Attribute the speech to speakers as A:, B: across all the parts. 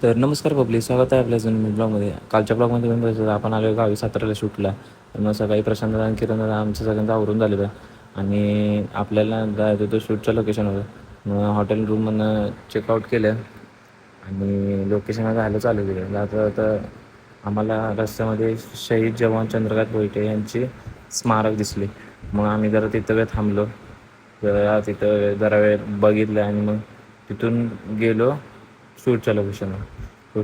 A: तर नमस्कार पब्लिक, स्वागत आहे आपल्या जुन्या ब्लॉगमध्ये. कालच्या ब्लॉगमध्ये तुम्ही बघितलं आपण आलो गावी साताऱ्याला शूटला. तर मग सकाळी प्रशांत आणि किरण आमचं सगळ्यांचं आवरून झालेलं आणि आपल्याला जायचं होतं शूटच्या लोकेशनवर. मग हॉटेल रूममधनं चेकआउट केलं आणि लोकेशनला जायला चालू केलं. जाता आम्हाला रस्त्यामध्ये शहीद जवान चंद्रकांत भोईटे यांची स्मारक दिसले. मग आम्ही जरा तिथं वेळ थांबलो, जरा तिथं जरा वेळ बघितलं आणि मग तिथून गेलो शूटच्या लोकेशनवर.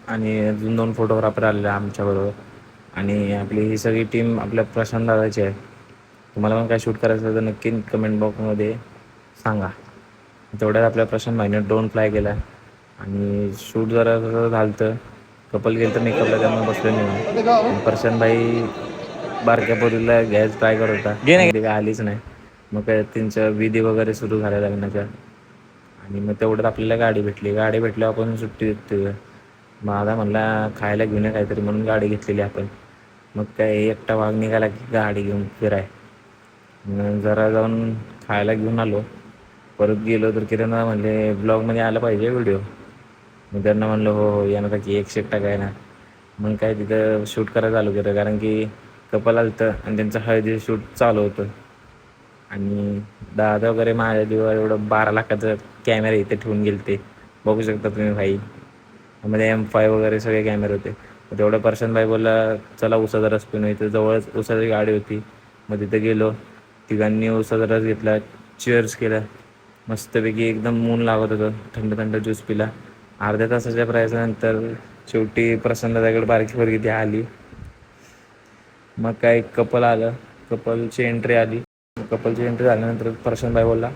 A: आणि अजून 2 फोटोग्राफर आलेले आमच्याबरोबर आणि आपली ही सगळी टीम आपल्या प्रशांत दादाची आहे. तुम्हाला पण काय शूट करायचं असेल तर नक्की कमेंट बॉक्समध्ये सांगा. तेवढ्यात आपल्या प्रशांत भाईने ड्रोन फ्लाय केला आणि शूट जरा झालं तर कपल गेलं तर मेकअपला त्यामुळे बसले नाही. प्रशांत भाई बारक्या पोरीला घ्यायचं ट्राय करत होता आणि ती काय आलीच नाही. मग काय त्यांच्या विधी वगैरे सुरू झाल्या लग्नाच्या आणि मग तेवढ्यात आपल्याला गाडी भेटल्यावर आपण सुट्टी देतो. माझा म्हणला खायला घेऊन काहीतरी म्हणून गाडी घेतलेली आपण. मग काय एकटा वाघ निघाला की गाडी घेऊन फिराय. मग जरा जाऊन खायला घेऊन आलो. परत गेलो तर किरण म्हणले ब्लॉगमध्ये आलं पाहिजे व्हिडिओ. मी त्यांना म्हणलं हो हो येणार की 101 काय ना. मग काय तिथं शूट करायला चालू केलं कारण की कपल आलं होतं आणि त्यांचं हळदी शूट चालू होतं. आणि दादा वगैरे माझ्या दिवा एवढं 12 लाखाचं कॅमेरा इथे ठेवून गेले ते बघू शकता तुम्ही भाई. मध्ये M5 वगैरे सगळे कॅमेरे होते. तेवढं प्रशांत भाई बोलला चला उसाचा रस पिणं. इथं जवळच उसाची गाडी होती. मग तिथं गेलो, तिघांनी उसाचा रस घेतला, चिअर्स केला. मस्तपैकी एकदम ऊन लागत होतं, थंड थंड ज्यूस पिला. अर्ध्या तासाच्या प्रयासानंतर शेवटी प्रशांत दादाकडे बारकी पोरगी ती आली. मग काय कपल आलं, कपलची एंट्री आली. कपलची एंट्री झाल्यानंतर प्रशांत भाई बोलला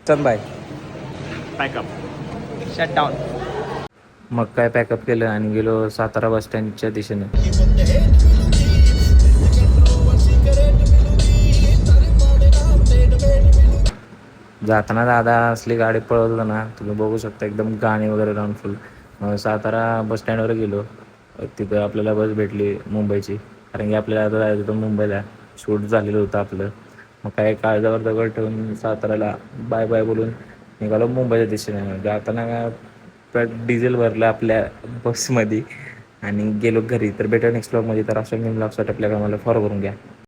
A: चल बाय
B: पॅकअप शट डाऊन.
A: मग काय पॅकअप केलं आणि गेलो सातारा बस स्टँडच्या दिशेने. जाताना दादा असली गाडी पळवत होता ना, तुम्ही बघू शकता एकदम गाणी वगैरे लावून फुल. सातारा बस स्टँडवर गेलो. तिथं आपल्याला बस भेटली मुंबईची, कारण की आपल्याला आता जायचं होतं मुंबईला, शूट झालेलं होतं आपलं. मग काय काळजावर दगड ठेवून साताऱ्याला बाय बाय बोलून निघालो मुंबईच्या दिशेने. जाताना काय डिझेल भरलं आपल्या बसमध्ये आणि गेलो घरी. तर भेटूया नेक्स्ट ब्लॉगमध्ये. तर अशा मी ब्लॉगसाठी आपल्या कामाला फॉलो करून घ्या.